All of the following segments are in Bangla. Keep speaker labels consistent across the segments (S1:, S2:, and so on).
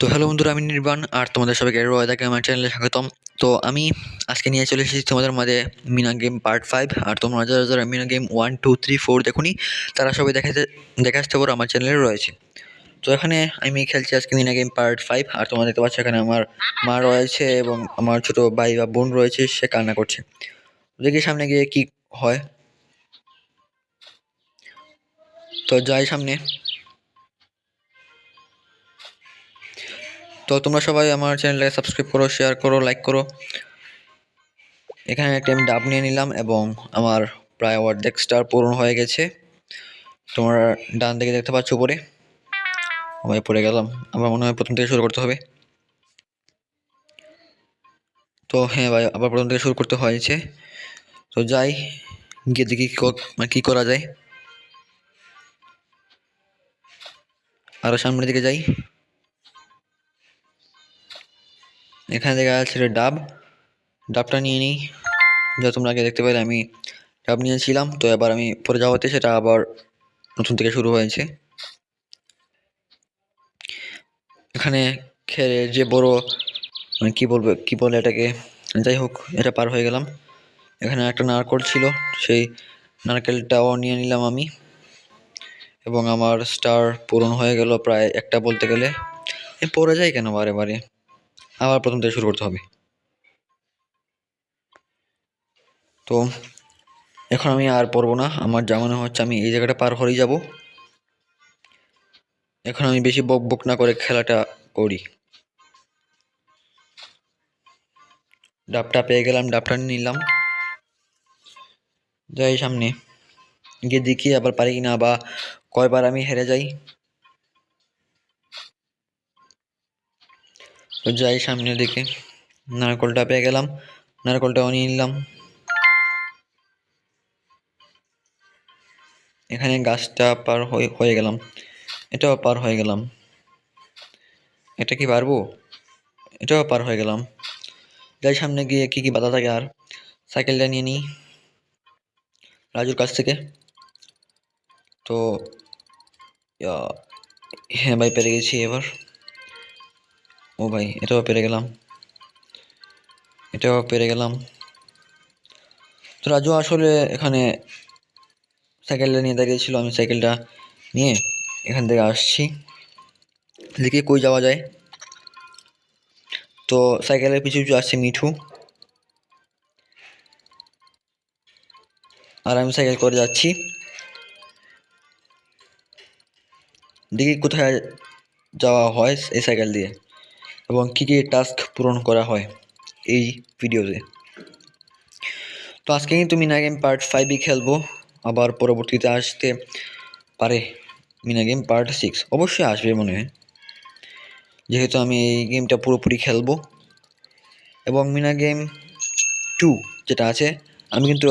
S1: তো হ্যালো বন্ধুরা, আমি নির্বাণ আর তোমাদের সবাইকে রয়দাকে আমার চ্যানেলে স্বাগতম। তো আমি আজকে নিয়ে চলে এসেছি তোমাদের মাঝে মিনা গেম পার্ট 5। আর তোমরা যারা যারা মিনা গেম 1, 2, 3, 4 দেখুনি তারা সবাই দেখে আসতে পারো, আমার চ্যানেলে রয়েছে। তো এখানে আমি খেলছি আজকে মিনা গেম পার্ট 5। আর তোমরা দেখতে পাচ্ছ এখানে আমার মা রয়েছে এবং আমার ছোট ভাই বা বোন রয়েছে, সে কান্না করছে। দেখি সামনে গিয়ে কি হয়। তো যাই সামনে। তো তোমরা সবাই আমার চ্যানেলটাকে সাবস্ক্রাইব করো, শেয়ার করো, লাইক করো। এখানে একটা আমি ডাব নিয়ে নিলাম এবং আমার প্রায় অর্ধেক স্টার পূরণ হয়ে গেছে। তোমরা ডান দিকে দেখতে পাচ্ছ উপরে। আমি পড়ে গেলাম, আমার মনে হয় প্রথম থেকে শুরু করতে হবে। তো হ্যাঁ ভাই, আবার প্রথম থেকে শুরু করতে হয়েছে। তো যাই গিয়ে দেখি কি করা যায়। আরো সামনের দিকে যাই। এখানে দেখা যাচ্ছে ডাবটা নিয়ে নিই। যা তোমরা আগে দেখতে পেলে আমি ডাব নিয়েছিলাম, তো এবার আমি পরে যাওয়াতে সেটা আবার নতুন থেকে শুরু হয়েছে। এখানে খেলে যে বড় মানে কি বলে এটাকে, যাই হোক এটা পার হয়ে গেলাম। এখানে একটা নারকেল ছিল, সেই নারকেলটাও নিয়ে নিলাম আমি এবং আমার স্টার পূরণ হয়ে গেল প্রায় একটা বলতে গেলে। পড়ে যায় কেন বারে বারে, আবার প্রথম থেকে শুরু করতে হবে। তো এখন আমি আর পড়বো না, আমার যা মনে হচ্ছে আমি এই জায়গাটা পার হয়েই যাব। এখন আমি বেশি বক বক না করে খেলাটা করি। ডাবটা পেয়ে গেলাম, ডাবটা নিলাম। যাই সামনে গিয়ে দেখি আবার পারি কিনা বা কয়বার আমি হেরে যাই। তো যাই সামনের দিকে। নারকেলটা পেয়ে গেলাম, নারকেলটাও নিয়ে নিলাম। এখানে গাছটা পার হয়ে গেলাম, এটাও পার হয়ে গেলাম। এটা কি পারবো? এটাও পার হয়ে গেলাম। যাই সামনে গিয়ে কি বাধা থাকে। আর সাইকেলটা নিয়ে নিই রাজুর কাছ থেকে। তো হ্যাঁ ভাই, পেরে গেছি এবার। ও ভাই, এটাও পেরে গেলাম, এটাও পেরে গেলাম। তো রাজু আসলে এখানে সাইকেলটা নিয়ে দাঁড়িয়েছিল, আমি সাইকেলটা নিয়ে এখান থেকে আসছি, দেখি কই যাওয়া যায়। তো সাইকেলের পিছু পিছু আসছে মিঠু, আর আমি সাইকেল করে যাচ্ছি। দেখি কোথায় যাওয়া হয় এই সাইকেল দিয়ে এবং কী কী টাস্ক পূরণ করা হয় এই ভিডিওতে। তো আজকে কিন্তু মিনা গেম পার্ট 5ই খেলবো, আবার পরবর্তীতে আসতে পারে মিনা গেম পার্ট 6, অবশ্যই আসবে মনে হয়, যেহেতু আমি এই গেমটা পুরোপুরি খেলবো। এবং মিনা গেম 2 যেটা আছে আমি কিন্তু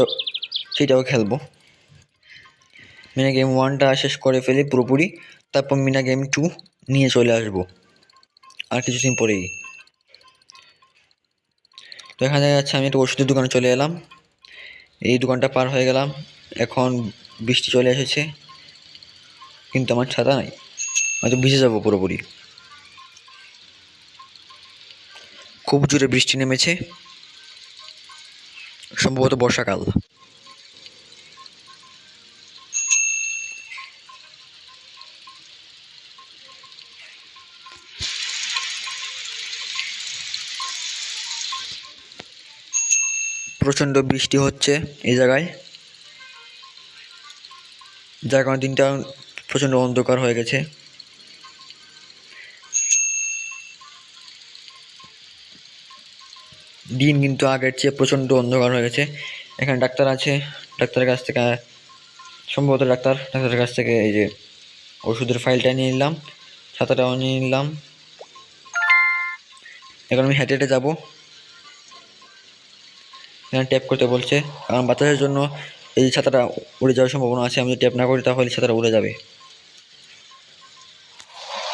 S1: সেটাও খেলবো। মিনা গেম 1টা শেষ করে ফেলি পুরোপুরি, তারপর মিনা গেম 2 নিয়ে চলে আসবো আর কিছুদিন পরেই। তো এখানে দেখা যাচ্ছে আমি একটা ওষুধের দোকানে চলে এলাম, এই দোকানটা পার হয়ে গেলাম। এখন বৃষ্টি চলে এসেছে, কিন্তু আমার ছাতা নাই, হয়তো ভিজে যাবো পুরোপুরি। খুব জোরে বৃষ্টি নেমেছে, সম্ভবত বর্ষাকাল। প্রচণ্ড বৃষ্টি হচ্ছে এই জায়গায়, যার কারণে দিনটা প্রচণ্ড অন্ধকার হয়ে গেছে। দিন কিন্তু আগের চেয়ে প্রচণ্ড অন্ধকার হয়ে গেছে। এখানে ডাক্তার আছে, ডাক্তারের কাছ থেকে সম্ভবত ডাক্তারের কাছ থেকে এই যে ওষুধের ফাইলটা নিয়ে নিলাম, ছাতাটাও নিয়ে নিলাম। এখন আমি হেঁটে হেঁটে যাবো। এখানে ট্যাপ করতে বলছে, কারণ বাতাসের জন্য এই ছাতাটা উড়ে যাওয়ার সম্ভাবনা আছে। আমি যদি ট্যাপ না করি তাহলে ছাতাটা উড়ে যাবে।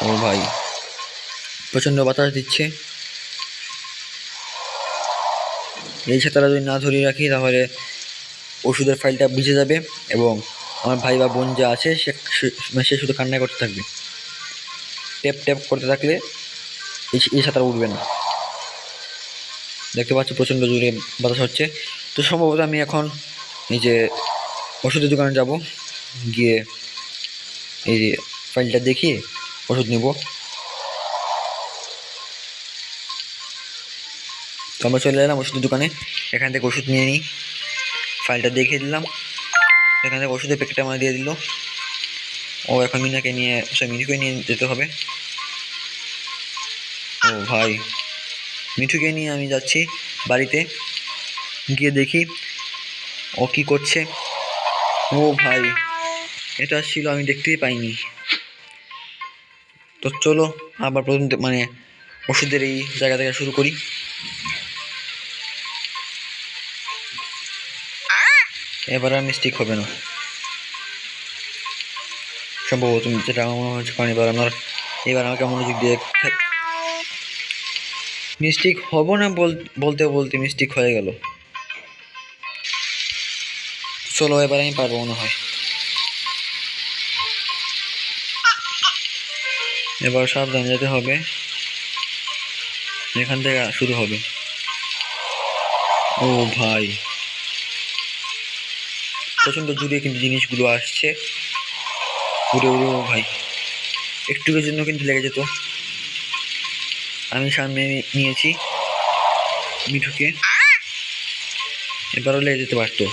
S1: ও ভাই, প্রচণ্ড বাতাস দিচ্ছে। এই ছাতাটা যদি না ধরিয়ে রাখি তাহলে ওষুধের ফাইলটা ভিজে যাবে এবং আমার ভাই বা বোন যা আছে সে শুধু কান্না করতে থাকবে। ট্যাপ ট্যাপ করতে থাকলে এই সাঁতার উঠবে না। দেখতে পাচ্ছি প্রচণ্ড জোরে বাতাস হচ্ছে। তো সম্ভবত আমি এখন এই যে ওষুধের দোকানে যাব, গিয়ে এই যে ফাইলটা দেখিয়ে ওষুধ নেব। তো আমরা চলে এলাম ওষুধের দোকানে, এখান থেকে ওষুধ নিয়ে নিই। ফাইলটা দেখিয়ে দিলাম, এখান থেকে ওষুধের প্যাকেটটা আমার দিয়ে দিল। ও এখন মিঠুকে নিয়ে যেতে হবে। ও ভাই, মিঠুকে নিয়ে আমি যাচ্ছি বাড়িতে, গিয়ে দেখি ও কি করছে। ও ভাই, এটা ছিল আমি দেখতেই পাইনি। তো চলো আবার প্রথম মানে ওষুধের এই জায়গা থেকে শুরু করি। এবার আর মিস্টেক হবে না সম্ভবত, যেটা আমার মনে হচ্ছে, কারণ এবার আমাকে মনোযোগ দিয়ে মিস্টেক হব না বলতে বলতে মিস্টেক হয়ে গেল। চলো এবার আমি পারবো মনে হয়। এবার সাবধানে যেতে হবে, এখান থেকে শুরু হবে। ও ভাই, প্রচণ্ড জোরে কিন্তু জিনিসগুলো আসছে, উড়ে উড়ে। ও ভাই, একটুকের জন্য কিন্তু লেগে যেত। আমি সামনে নিয়েছি মিঠুকে, এবারও লেগে যেতে পারতো।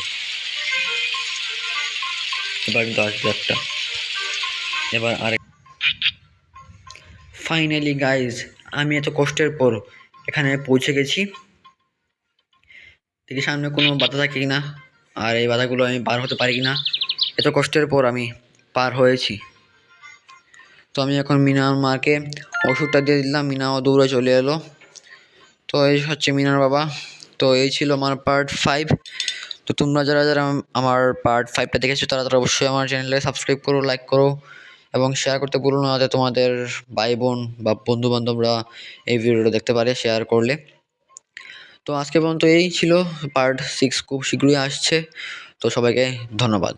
S1: এবার কিন্তু আসবে একটা, এবার আরেক। ফাইনালি গাইজ, আমি এত কষ্টের পর এখানে পৌঁছে গেছি। দেখি সামনে কোনো বাধা থাকে কিনা, আর এই বাধাগুলো আমি পার হতে পারি কিনা। এত কষ্টের পর আমি পার হয়েছি। তো আমি এখন মিনার মাকে ওষুধটা দিয়ে দিলাম, মিনাও দৌড়ে চলে এলো। তো এই হচ্ছে মিনার বাবা। তো এই ছিল আমার পার্ট 5। তো তোমরা যারা যারা আমার পার্ট 5টা দেখেছো তারা অবশ্যই আমার চ্যানেলে সাবস্ক্রাইব করো, লাইক করো এবং শেয়ার করতে ভুলো না, যাতে তোমাদের ভাই বোন বা বন্ধু বান্ধবরা এই ভিডিওটা দেখতে পারে শেয়ার করলে। তো আজকে পর্যন্ত এই ছিল পার্ট 6, খুব শীঘ্রই আসছে। তো সবাইকে ধন্যবাদ।